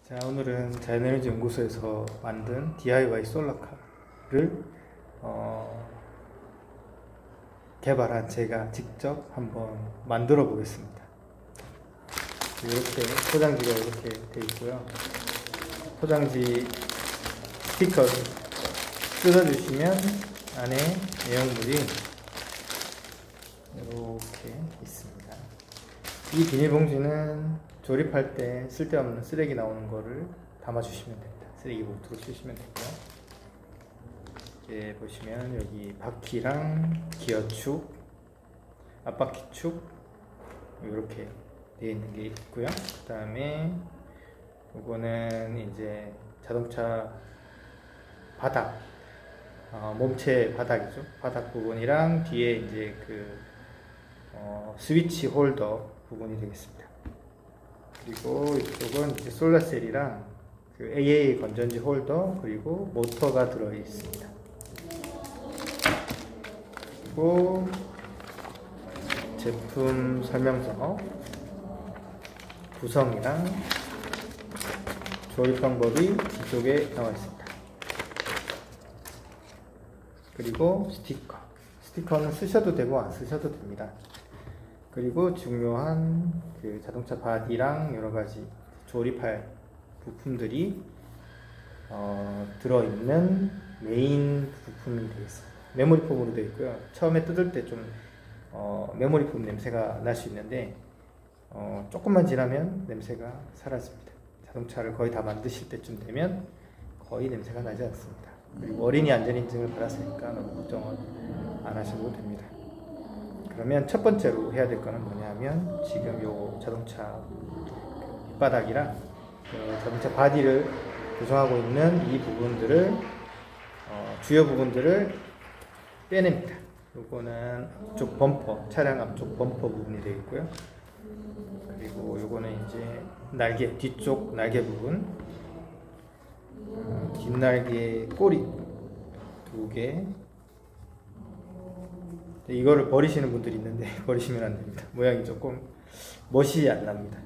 자, 오늘은 자연에너지 연구소에서 만든 DIY 솔라카를 개발한 제가 직접 한번 만들어 보겠습니다. 이렇게 포장지가 이렇게 되어 있고요. 포장지 스티커를 뜯어주시면 안에 내용물이 이렇게 있습니다. 이 비닐봉지는 조립할 때 쓸데없는 쓰레기 나오는 거를 담아주시면 됩니다. 쓰레기 봉투로 쓰시면 되고요. 이렇게 보시면 여기 바퀴랑 기어축, 앞바퀴축 이렇게 되어 있는 게 있고요. 그 다음에 이거는 이제 자동차 바닥, 몸체 바닥이죠. 바닥 부분이랑 뒤에 이제 그 스위치 홀더 부분이 되겠습니다. 그리고 이쪽은 이제 솔라셀이랑 그 AA 건전지 홀더 그리고 모터가 들어 있습니다. 그리고 제품 설명서, 구성이랑 조립 방법이 뒤쪽에 나와 있습니다. 그리고 스티커는 쓰셔도 되고 안 쓰셔도 됩니다. 그리고 중요한 그 자동차 바디랑 여러가지 조립할 부품들이 들어있는 메인 부품이 되겠습니다. 메모리 폼으로 되어 있고요. 처음에 뜯을 때 좀 메모리 폼 냄새가 날 수 있는데 조금만 지나면 냄새가 사라집니다. 자동차를 거의 다 만드실 때쯤 되면 거의 냄새가 나지 않습니다. 그리고 어린이 안전인증을 받았으니까 너무 걱정을 안 하셔도 됩니다. 그러면 첫 번째로 해야 될 거는 뭐냐면 지금 요 자동차 밑바닥이랑 자동차 바디를 구성하고 있는 이 부분들을 주요 부분들을 빼냅니다. 요거는 앞쪽 범퍼, 차량 앞쪽 범퍼 부분이 되어 있고요. 그리고 요거는 이제 날개, 뒤쪽 날개 부분, 뒷날개 꼬리 2개. 이거를 버리시는 분들이 있는데 버리시면 안 됩니다. 모양이 조금 멋이 안 납니다.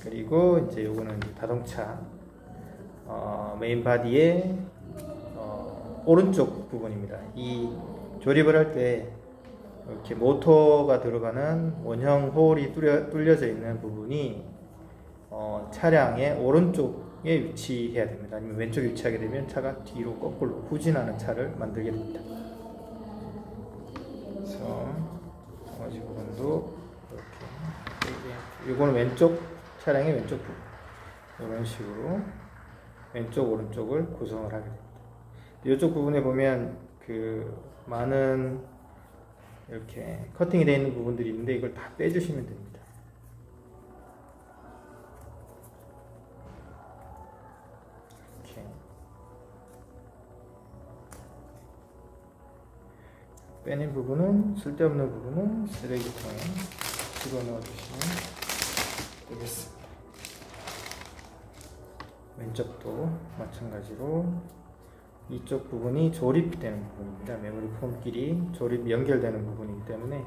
그리고 이제 요거는 자동차 메인 바디의 오른쪽 부분입니다. 이 조립을 할 때 이렇게 모터가 들어가는 원형 홀이 뚫려져 있는 부분이 차량의 오른쪽에 위치해야 됩니다. 아니면 왼쪽에 위치하게 되면 차가 뒤로 거꾸로 후진하는 차를 만들게 됩니다. 그래서 나머지 부분도 이렇게, 이거는 왼쪽 차량의 왼쪽 부분, 이런 식으로 왼쪽 오른쪽을 구성을 하게 됩니다. 이쪽 부분에 보면 그 많은 이렇게 커팅이 되어 있는 부분들이 있는데 이걸 다 빼주시면 됩니다. 이렇게 빼낸 부분은, 쓸데없는 부분은 쓰레기통에 집어넣어 주시면 되겠습니다. 왼쪽도 마찬가지로 이쪽 부분이 조립되는 부분입니다. 메모리 폼끼리 조립이 연결되는 부분이기 때문에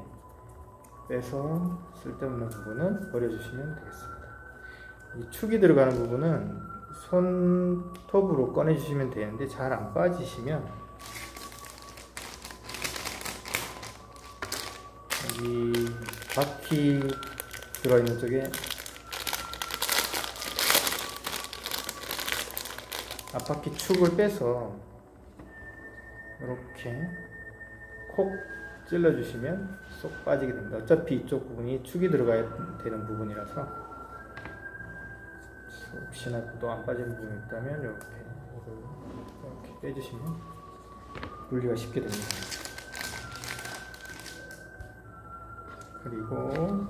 빼서 쓸데없는 부분은 버려주시면 되겠습니다. 이 축이 들어가는 부분은 손톱으로 꺼내주시면 되는데 잘 안 빠지시면 이 바퀴 들어있는 쪽에 앞바퀴 축을 빼서 이렇게 콕 찔러주시면 쏙 빠지게 됩니다. 어차피 이쪽 부분이 축이 들어가야 되는 부분이라서 혹시나 또 안 빠지는 부분이 있다면 이렇게 빼주시면 분리가 쉽게 됩니다. 그리고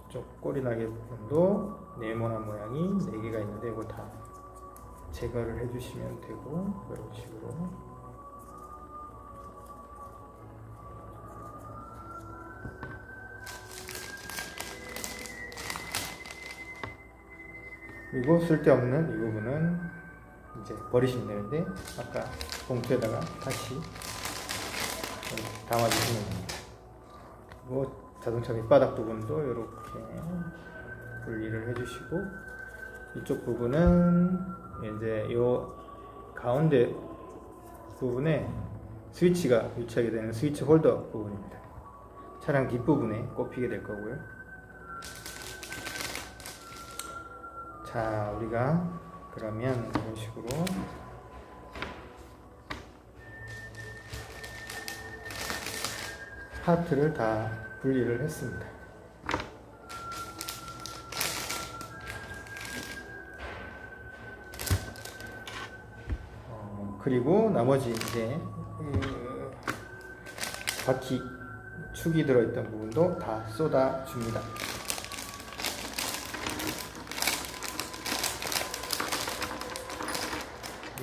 이쪽 꼬리날개 부분도 네모난 모양이 4개가 있는데 이거 다 제거를 해주시면 되고, 이런 식으로 그리고 쓸데없는 이 부분은 이제 버리시면 되는데 아까 봉투에다가 다시 담아주시면 됩니다. 그리고 자동차 밑바닥 부분도 이렇게 분리를 해주시고, 이쪽 부분은 이제 요 가운데 부분에 스위치가 위치하게 되는 스위치 홀더 부분입니다. 차량 뒷부분에 꼽히게 될 거고요. 자, 우리가 그러면 이런 식으로 파트를 다 분리를 했습니다. 그리고 나머지 이제 바퀴 축이 들어있던 부분도 다 쏟아줍니다.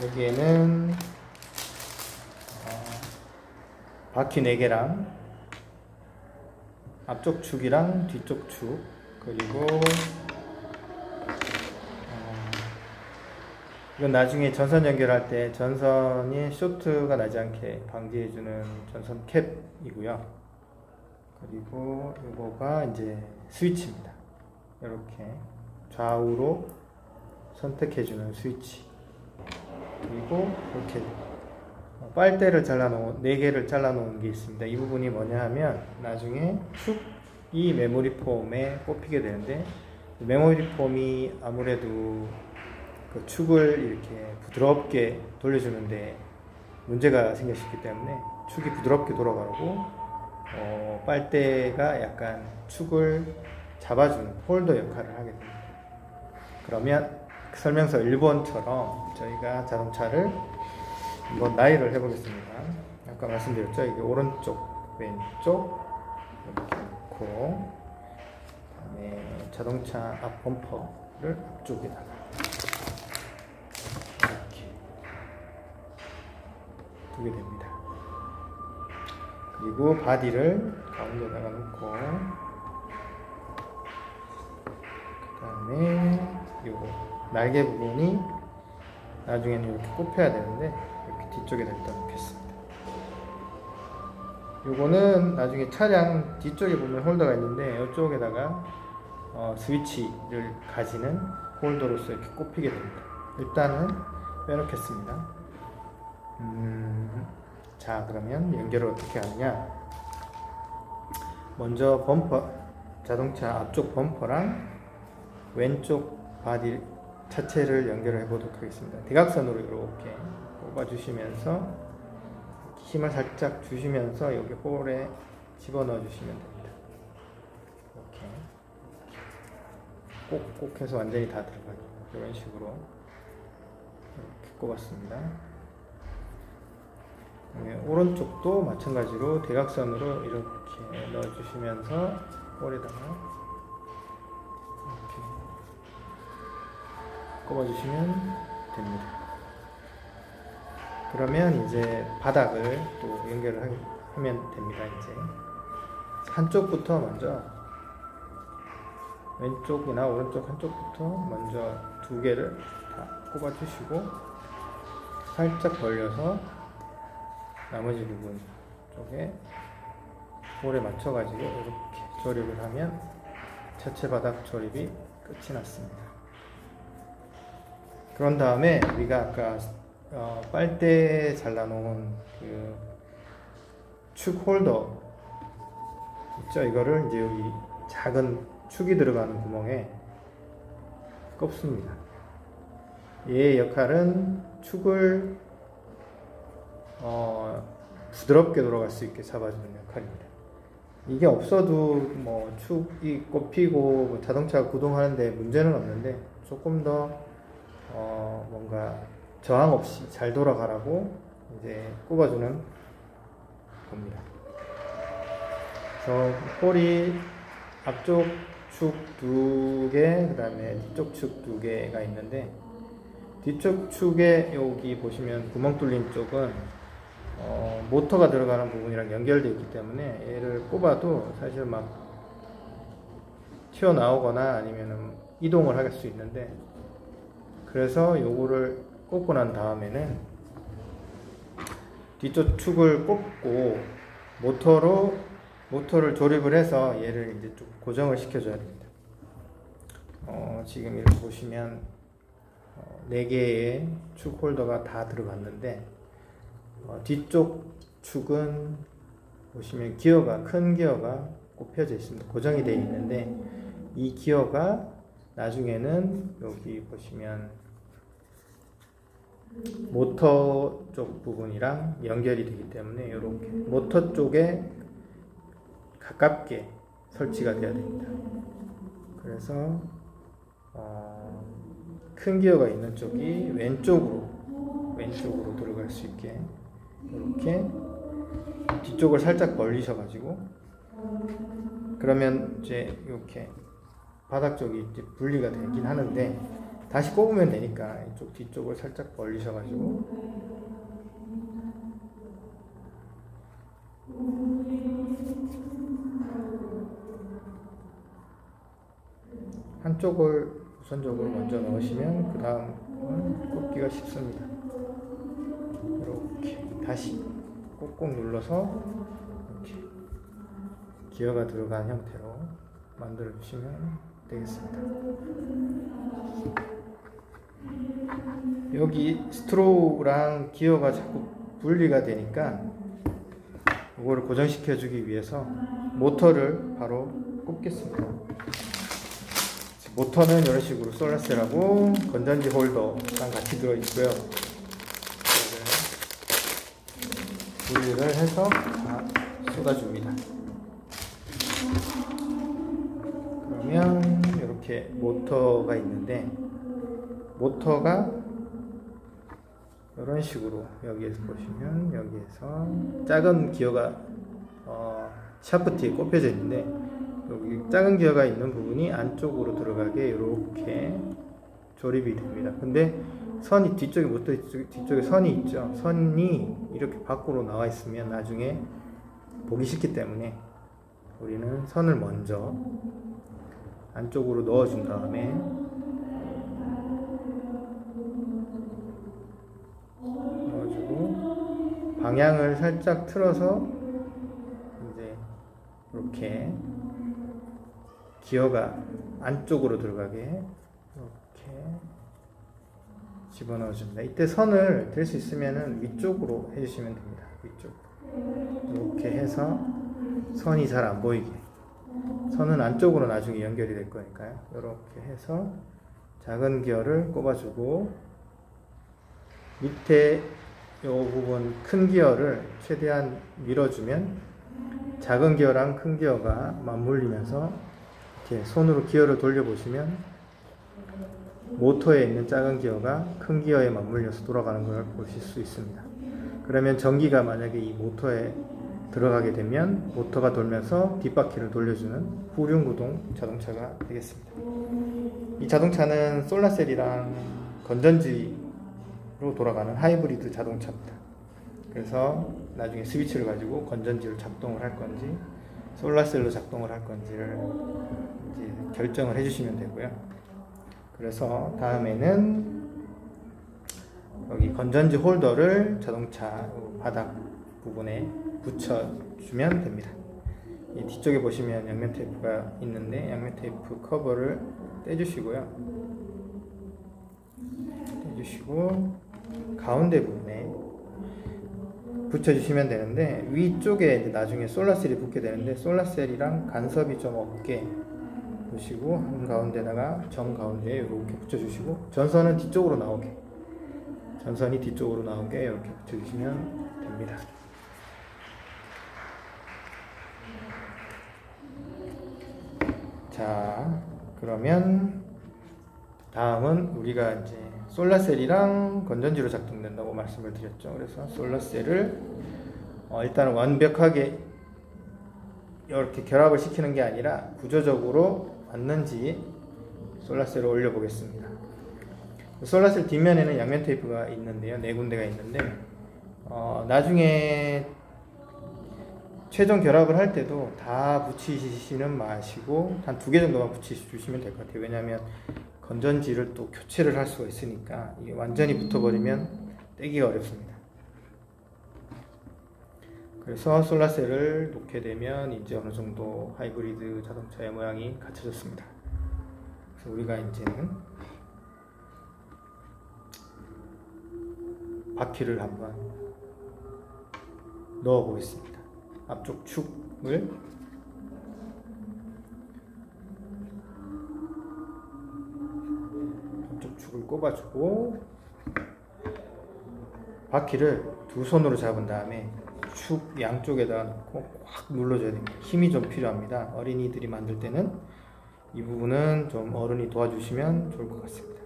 여기에는 바퀴 4개랑 앞쪽 축이랑 뒤쪽 축, 그리고 이건 나중에 전선 연결할 때 전선이 쇼트가 나지 않게 방지해주는 전선 캡이고요. 그리고 이거가 이제 스위치입니다. 이렇게 좌우로 선택해주는 스위치. 그리고 이렇게 빨대를 잘라놓은 4개를 잘라놓은 게 있습니다. 이 부분이 뭐냐 하면 나중에 축이 메모리 폼에 꼽히게 되는데, 메모리 폼이 아무래도 그 축을 이렇게 부드럽게 돌려주는데 문제가 생길 수 있기 때문에 축이 부드럽게 돌아가고 빨대가 약간 축을 잡아주는 홀더 역할을 하게 됩니다. 그러면 설명서 1번처럼 저희가 자동차를 한번 나열을 해보겠습니다. 아까 말씀드렸죠? 이게 오른쪽, 왼쪽 이렇게 놓고, 그다음에 자동차 앞 범퍼를 앞쪽에다가 이렇게 두게 됩니다. 그리고 바디를 가운데다가 놓고, 그 다음에 요거 날개 부분이 나중에는 이렇게 꼽혀야 되는데 이렇게 뒤쪽에다 일단 놓겠습니다. 요거는 나중에 차량 뒤쪽에 보면 홀더가 있는데 이쪽에다가 스위치를 가지는 홀더로서 이렇게 꼽히게 됩니다. 일단은 빼놓겠습니다. 자, 그러면 연결을 어떻게 하느냐. 먼저 범퍼, 자동차 앞쪽 범퍼랑 왼쪽 바디 차체를 연결을 해 보도록 하겠습니다. 대각선으로 이렇게 뽑아 주시면서 힘을 살짝 주시면서 여기 홀에 집어넣어 주시면 됩니다. 이렇게 꼭 해서 완전히 다 들어가게, 이런 식으로 이렇게 꼽았습니다. 오른쪽도 마찬가지로 대각선으로 이렇게 넣어 주시면서 홀에다가 이렇게 꼽아주시면 됩니다. 그러면 이제 바닥을 또 연결을 하면 됩니다. 이제 한쪽부터 먼저, 왼쪽이나 오른쪽 한쪽부터 먼저 2개를 다 꼽아주시고 살짝 벌려서 나머지 부분 쪽에 볼에 맞춰가지고 이렇게 조립을 하면 차체 바닥 조립이 끝이 났습니다. 그런 다음에 우리가 아까 빨대 잘라놓은 그 축 홀더 있죠? 이거를 이제 여기 작은 축이 들어가는 구멍에 꼽습니다. 얘의 역할은 축을 부드럽게 돌아갈 수 있게 잡아주는 역할입니다. 이게 없어도 뭐 축이 꼽히고 뭐 자동차가 구동하는데 문제는 없는데, 조금 더 뭔가 저항 없이 잘 돌아가라고 이제 꼽아주는 겁니다. 그래서 홀이 앞쪽 축 2개, 그 다음에 뒤쪽 축 2개가 있는데, 뒤쪽 축에 여기 보시면 구멍 뚫린 쪽은 모터가 들어가는 부분이랑 연결되어 있기 때문에 얘를 꼽아도 사실 막 튀어나오거나 아니면 이동을 할 수 있는데, 그래서 요거를 꼽고 난 다음에는 뒤쪽 축을 꼽고 모터로 모터를 조립을 해서 얘를 이제 좀 고정을 시켜줘야 됩니다. 지금 이렇게 보시면 4개의 축 홀더가 다 들어갔는데 뒤쪽 축은 보시면 기어가, 큰 기어가 꼽혀져 있습니다. 고정이 되어 있는데 이 기어가 나중에는 여기 보시면 모터 쪽 부분이랑 연결이 되기 때문에 이렇게 모터 쪽에 가깝게 설치가 되어야 됩니다. 그래서 큰 기어가 있는 쪽이 왼쪽으로 들어갈 수 있게 이렇게 뒤쪽을 살짝 벌리셔 가지고, 그러면 이제 이렇게 바닥 쪽이 이제 분리가 되긴 하는데 다시 꼽으면 되니까 이쪽 뒤쪽을 살짝 벌리셔 가지고 한쪽을 우선적으로 먼저 넣으시면 그 다음은 꼽기가 쉽습니다. 이렇게 다시 꾹꾹 눌러서 이렇게 기어가 들어간 형태로 만들어 주시면 되겠습니다. 여기 스트로우랑 기어가 자꾸 분리가 되니까 이거를 고정시켜 주기 위해서 모터를 바로 꼽겠습니다. 모터는 이런 식으로 솔라셀하고 건전지 홀더랑 같이 들어있고요. 분리를 해서 다 쏟아줍니다. 그러면 이렇게 모터가 있는데, 모터가 이런 식으로 여기에서 보시면 여기에서 작은 기어가 샤프트에 꼽혀져 있는데 여기 작은 기어가 있는 부분이 안쪽으로 들어가게 이렇게 조립이 됩니다. 근데 선이 뒤쪽에 모터 뒤쪽에 선이 있죠. 선이 이렇게 밖으로 나와 있으면 나중에 보기 싫기 때문에 우리는 선을 먼저 안쪽으로 넣어준 다음에 넣어주고 방향을 살짝 틀어서 이제 이렇게 기어가 안쪽으로 들어가게 이렇게 집어넣어 줍니다. 이때 선을 댈 수 있으면 위쪽으로 해주시면 됩니다. 위쪽으로 이렇게 해서 선이 잘 안 보이게, 선은 안쪽으로 나중에 연결이 될 거니까요. 이렇게 해서 작은 기어를 꼽아주고 밑에 이 부분 큰 기어를 최대한 밀어주면 작은 기어랑 큰 기어가 맞물리면서 이렇게 손으로 기어를 돌려보시면 모터에 있는 작은 기어가 큰 기어에 맞물려서 돌아가는 걸 보실 수 있습니다. 그러면 전기가 만약에 이 모터에 들어가게 되면 모터가 돌면서 뒷바퀴를 돌려주는 후륜구동 자동차가 되겠습니다. 이 자동차는 솔라셀이랑 건전지로 돌아가는 하이브리드 자동차입니다. 그래서 나중에 스위치를 가지고 건전지를 작동을 할 건지 솔라셀로 작동을 할 건지를 이제 결정을 해주시면 되고요. 그래서 다음에는 여기 건전지 홀더를 자동차 바닥 부분에 붙여주면 됩니다. 이 뒤쪽에 보시면 양면 테이프가 있는데 양면 테이프 커버를 떼주시고요. 떼주시고 가운데 부분에 붙여주시면 되는데, 위쪽에 이제 나중에 솔라셀이 붙게 되는데 솔라셀이랑 간섭이 좀 없게 보시고 한가운데다가 정가운데에 이렇게 붙여주시고 전선은 뒤쪽으로 나오게, 전선이 뒤쪽으로 나오게 이렇게 붙여주시면 됩니다. 자, 그러면 다음은 우리가 이제 솔라셀이랑 건전지로 작동된다고 말씀을 드렸죠. 그래서 솔라셀을 일단 완벽하게 이렇게 결합을 시키는 게 아니라 구조적으로 맞는지 솔라셀을 올려 보겠습니다. 솔라셀 뒷면에는 양면 테이프가 있는데요, 4군데가 있는데 나중에 최종 결합을 할 때도 다 붙이시는 마시고 한 2개 정도만 붙이주시면 될 것 같아요. 왜냐하면 건전지를 또 교체를 할 수가 있으니까 이게 완전히 붙어버리면 떼기가 어렵습니다. 그래서 솔라셀을 놓게 되면 이제 어느 정도 하이브리드 자동차의 모양이 갖춰졌습니다. 그래서 우리가 이제는 바퀴를 한번 넣어 보겠습니다. 앞쪽 축을 꼽아주고 바퀴를 두 손으로 잡은 다음에 축 양쪽에다 놓고 확 눌러줘야 됩니다. 힘이 좀 필요합니다. 어린이들이 만들 때는 이 부분은 좀 어른이 도와주시면 좋을 것 같습니다.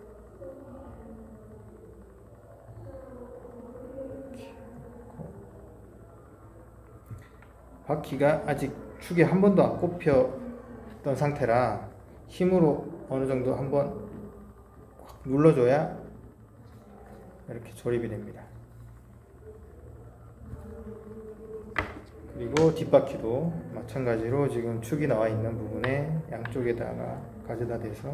바퀴가 아직 축에 한 번도 안 꼽혔던 상태라 힘으로 어느 정도 한번 확 눌러줘야 이렇게 조립이 됩니다. 그리고 뒷바퀴도 마찬가지로 지금 축이 나와 있는 부분에 양쪽에다가 가져다 대서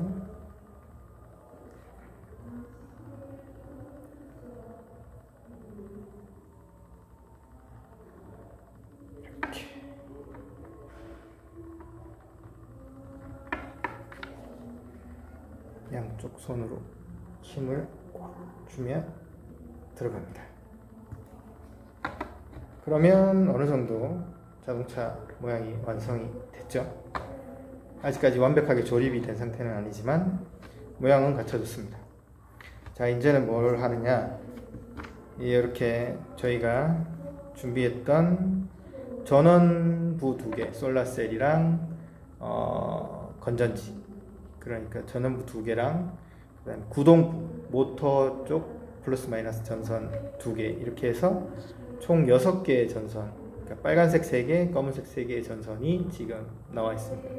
이렇게 양쪽 손으로 힘을 꽉 주면 들어갑니다. 그러면 어느 정도 자동차 모양이 완성이 됐죠. 아직까지 완벽하게 조립이 된 상태는 아니지만 모양은 갖춰졌습니다. 자, 이제는 뭘 하느냐, 이렇게 저희가 준비했던 전원부 2개, 솔라셀이랑 건전지, 그러니까 전원부 2개랑 그다음 구동부, 모터 쪽 플러스 마이너스 전선 2개, 이렇게 해서 총 6개의 전선, 그러니까 빨간색 3개, 검은색 3개의 전선이 지금 나와 있습니다.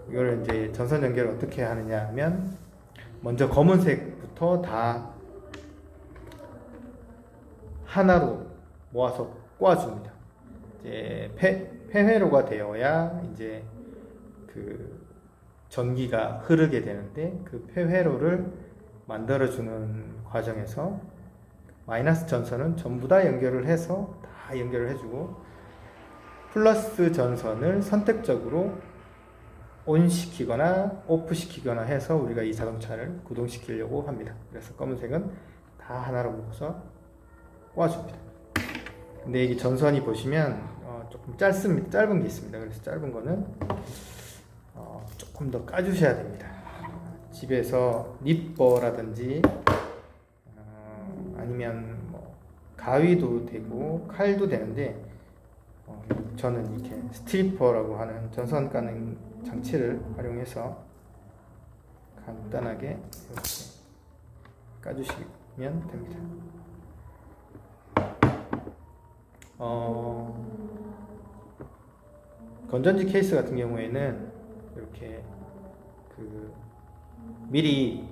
이걸 이제 전선 연결을 어떻게 하느냐 하면, 먼저 검은색부터 다 하나로 모아서 꽂아줍니다. 이제 폐회로가 되어야 이제 그 전기가 흐르게 되는데, 그 폐회로를 만들어주는 과정에서 마이너스 전선은 전부 다 연결을 해서 다 연결을 해주고, 플러스 전선을 선택적으로 온 시키거나 오프 시키거나 해서 우리가 이 자동차를 구동시키려고 합니다. 그래서 검은색은 다 하나로 묶어서 꽂아줍니다. 근데 이 전선이 보시면 조금 짧습니다. 짧은 게 있습니다. 그래서 짧은 거는 조금 더 까주셔야 됩니다. 집에서 니퍼라든지 아니면 뭐 가위도 되고 칼도 되는데, 저는 이렇게 스트리퍼라고 하는 전선 까는 장치를 활용해서 간단하게 이렇게 까주시면 됩니다. 건전지 케이스 같은 경우에는 이렇게 미리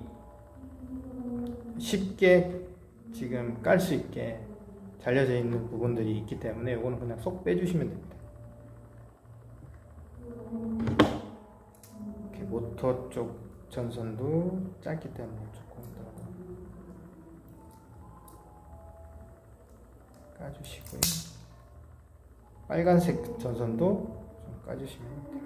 쉽게 지금 깔 수 있게 잘려져 있는 부분들이 있기 때문에 이거는 그냥 쏙 빼주시면 됩니다. 이렇게 모터 쪽 전선도 짧기 때문에 조금 더 까주시고요. 빨간색 전선도 좀 까주시면 됩니다.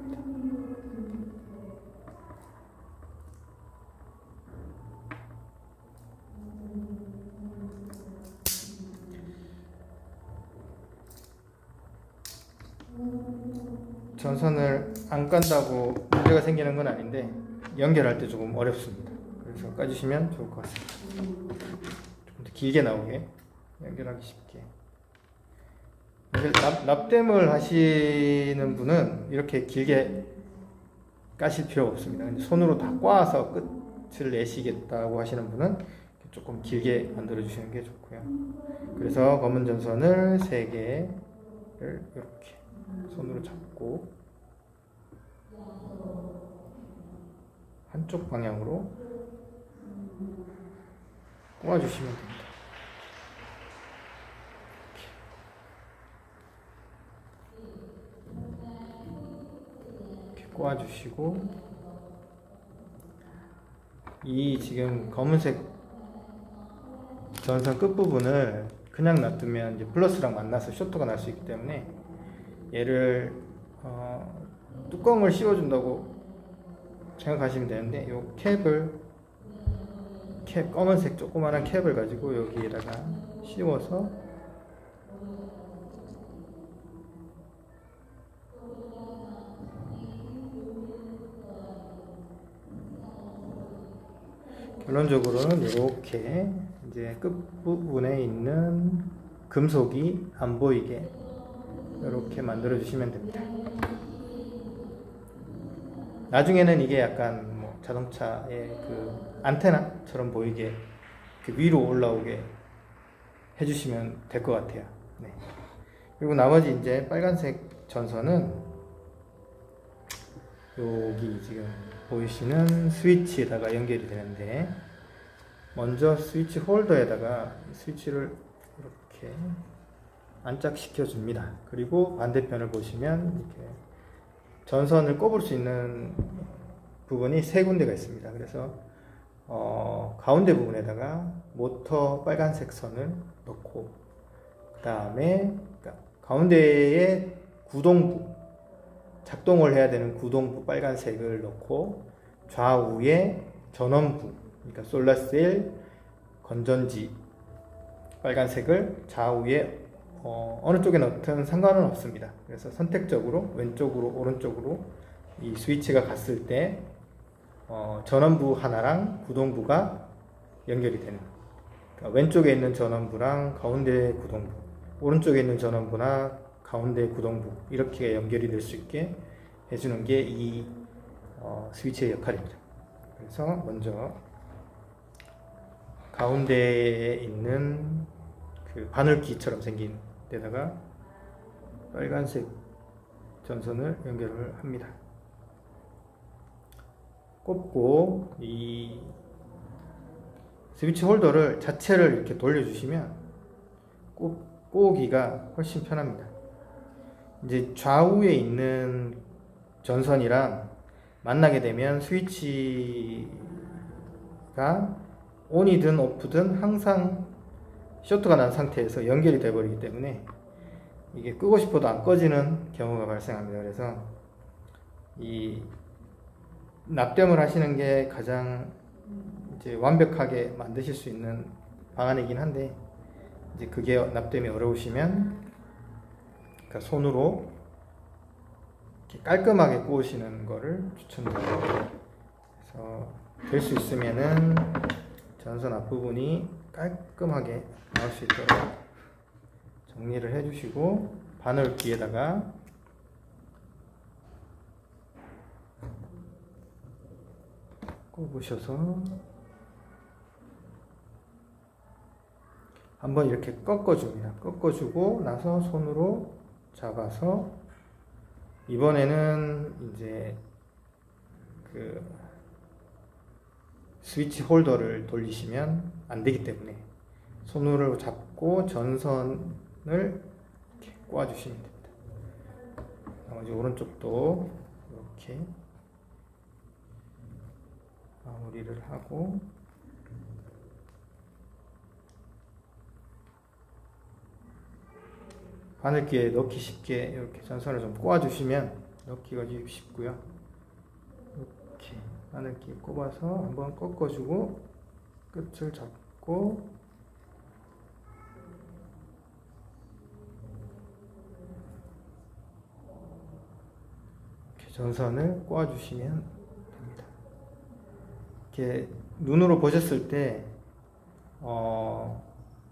전선을 안 깐다고 문제가 생기는 건 아닌데, 연결할 때 조금 어렵습니다. 그래서 까주시면 좋을 것 같습니다. 조금 더 길게 나오게, 연결하기 쉽게. 납땜을 하시는 분은 이렇게 길게 까실 필요가 없습니다. 근데 손으로 다 꽈서 끝을 내시겠다고 하시는 분은 조금 길게 만들어 주시는 게 좋고요. 그래서 검은 전선을 3개를 이렇게 손으로 잡고 한쪽 방향으로 꽂아주시면 됩니다. 이렇게 꽂아주시고, 이 지금 검은색 전선 끝부분을 그냥 놔두면 이제 플러스랑 만나서 쇼트가 날 수 있기 때문에 얘를 뚜껑을 씌워준다고 생각하시면 되는데, 요 캡 검은색 조그만한 캡을 가지고 여기에다가 씌워서 결론적으로는 이렇게 이제 끝부분에 있는 금속이 안 보이게 이렇게 만들어 주시면 됩니다. 나중에는 이게 약간 뭐 자동차의 그 안테나처럼 보이게 그 위로 올라오게 해주시면 될 것 같아요. 네. 그리고 나머지 이제 빨간색 전선은 여기 지금 보이시는 스위치에다가 연결이 되는데, 먼저 스위치 홀더에다가 스위치를 이렇게 안착시켜 줍니다. 그리고 반대편을 보시면 이렇게 전선을 꼽을 수 있는 부분이 세 군데가 있습니다. 그래서 가운데 부분에다가 모터 빨간색 선을 넣고, 그 다음에 가운데에 구동부, 작동을 해야 되는 구동부 빨간색을 넣고, 좌우에 전원부, 그러니까 솔라셀, 건전지 빨간색을 좌우에 어느 쪽에 넣든 상관은 없습니다. 그래서 선택적으로 왼쪽으로 오른쪽으로 이 스위치가 갔을 때 전원부 하나랑 구동부가 연결이 되는, 그러니까 왼쪽에 있는 전원부랑 가운데 구동부, 오른쪽에 있는 전원부나 가운데 구동부, 이렇게 연결이 될 수 있게 해주는 게 이 스위치의 역할입니다. 그래서 먼저 가운데에 있는 그 바늘기처럼 생긴 데다가 빨간색 전선을 연결을 합니다. 꼽고 이 스위치 홀더를 자체를 이렇게 돌려주시면 꼬기가 훨씬 편합니다. 이제 좌우에 있는 전선이랑 만나게 되면 스위치가 온이든 오프든 항상 쇼트가 난 상태에서 연결이 되어 버리기 때문에 이게 끄고 싶어도 안 꺼지는 경우가 발생합니다. 그래서 이 납땜을 하시는 게 가장 이제 완벽하게 만드실 수 있는 방안이긴 한데, 이제 그게 납땜이 어려우시면 그러니까 손으로 이렇게 깔끔하게 구우시는 거를 추천드립니다. 그래서 될 수 있으면은 전선 앞부분이 깔끔하게 나올 수 있도록 정리를 해주시고, 바늘기에다가 꼽으셔서 한번 이렇게 꺾어줍니다. 꺾어주고 나서 손으로 잡아서, 이번에는 이제 그 스위치 홀더를 돌리시면 안 되기 때문에 손으로 잡고 전선을 이렇게 꽂아주시면 됩니다. 나머지 오른쪽도 이렇게 마무리를 하고, 바늘기에 넣기 쉽게 이렇게 전선을 좀 꽂아주시면 넣기가 쉽고요. 이렇게 바늘기에 꼽아서 한번 꺾어주고 끝을 잡고 이렇게 전선을 꽂아주시면 됩니다. 이렇게 눈으로 보셨을 때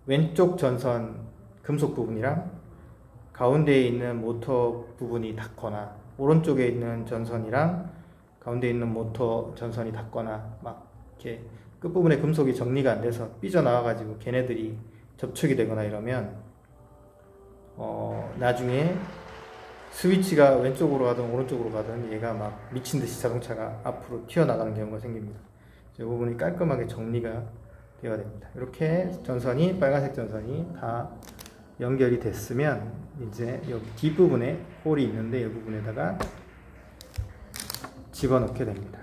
왼쪽 전선 금속 부분이랑 가운데에 있는 모터 부분이 닿거나, 오른쪽에 있는 전선이랑 가운데에 있는 모터 전선이 닿거나, 막 이렇게 끝부분에 금속이 정리가 안 돼서 삐져나와 가지고 걔네들이 접촉이 되거나 이러면 나중에 스위치가 왼쪽으로 가든 오른쪽으로 가든 얘가 막 미친듯이 자동차가 앞으로 튀어나가는 경우가 생깁니다. 이 부분이 깔끔하게 정리가 되어야 됩니다. 이렇게 전선이, 빨간색 전선이 다 연결이 됐으면 이제 여기 뒷부분에 홀이 있는데 이 부분에다가 집어넣게 됩니다.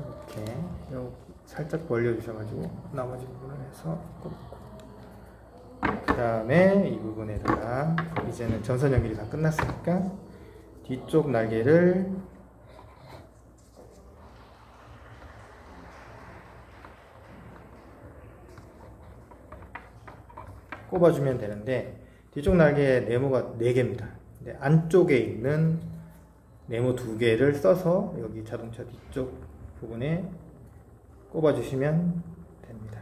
이렇게 살짝 벌려 주셔가지고 나머지 부분을 해서 꽂고 다음에 이 부분에다가 이제는 전선 연결이 다 끝났으니까 뒤쪽 날개를 꼽아주면 되는데, 뒤쪽 날개에 네모가 4개입니다. 근데 안쪽에 있는 네모 2개를 써서 여기 자동차 뒤쪽 부분에 꼽아주시면 됩니다.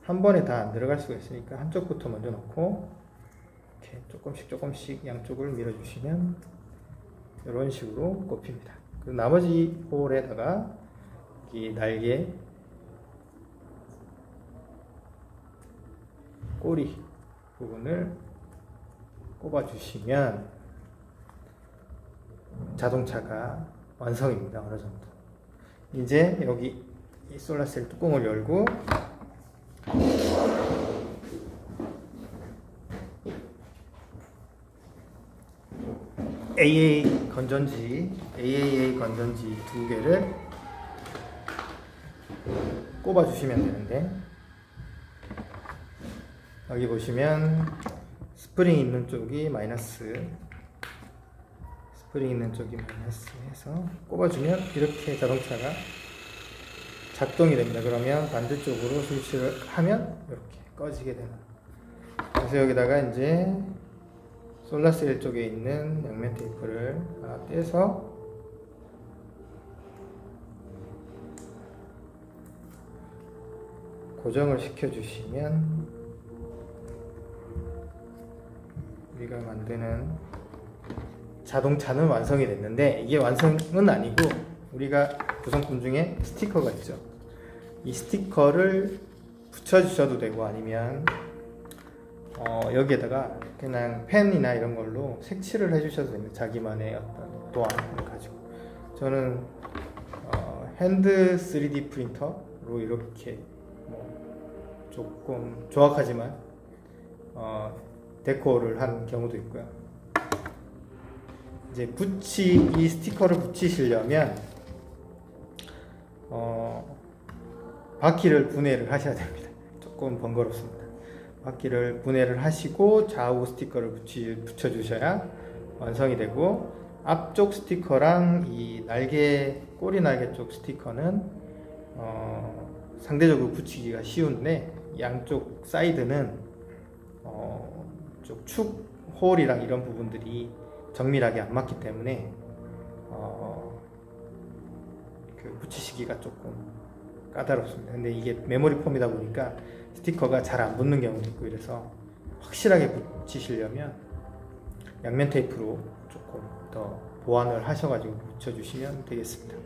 한 번에 다 안 들어갈 수가 있으니까 한쪽부터 먼저 넣고 이렇게 조금씩 양쪽을 밀어주시면 이런 식으로 꼽힙니다. 그리고 나머지 홀에다가 이 날개 꼬리 부분을 꼽아주시면 자동차가 완성입니다. 어느 정도. 이제 여기 이 솔라셀 뚜껑을 열고 AAA 건전지 2개를 꼽아주시면 되는데, 여기 보시면 스프링 있는 쪽이 마이너스, 스프링 있는 쪽이 마이너스 해서 꼽아주면 이렇게 자동차가 작동이 됩니다. 그러면 반대쪽으로 스위치를 하면 이렇게 꺼지게 되는. 그래서 여기다가 이제 솔라셀 쪽에 있는 양면 테이프를 하나 떼서 고정을 시켜주시면 우리가 만드는 자동차는 완성이 됐는데, 이게 완성은 아니고 우리가 구성품 중에 스티커가 있죠. 이 스티커를 붙여주셔도 되고, 아니면 여기에다가 그냥 펜이나 이런 걸로 색칠을 해주셔도 됩니다. 자기만의 어떤 도안을 가지고. 저는 핸드 3D 프린터로 이렇게 조금 조악하지만 데코를 한 경우도 있고요. 이제 이 스티커를 붙이시려면 바퀴를 분해를 하셔야 됩니다. 조금 번거롭습니다. 바퀴를 분해를 하시고 좌우 스티커를 붙여주셔야 완성이 되고, 앞쪽 스티커랑 이 꼬리 날개 쪽 스티커는 상대적으로 붙이기가 쉬운데, 양쪽 사이드는 쪽 축 홀이랑 이런 부분들이 정밀하게 안 맞기 때문에 붙이시기가 조금 까다롭습니다. 근데 이게 메모리 폼이다 보니까 스티커가 잘 안 붙는 경우도 있고, 이래서 확실하게 붙이시려면 양면 테이프로 조금 더 보완을 하셔가지고 붙여주시면 되겠습니다.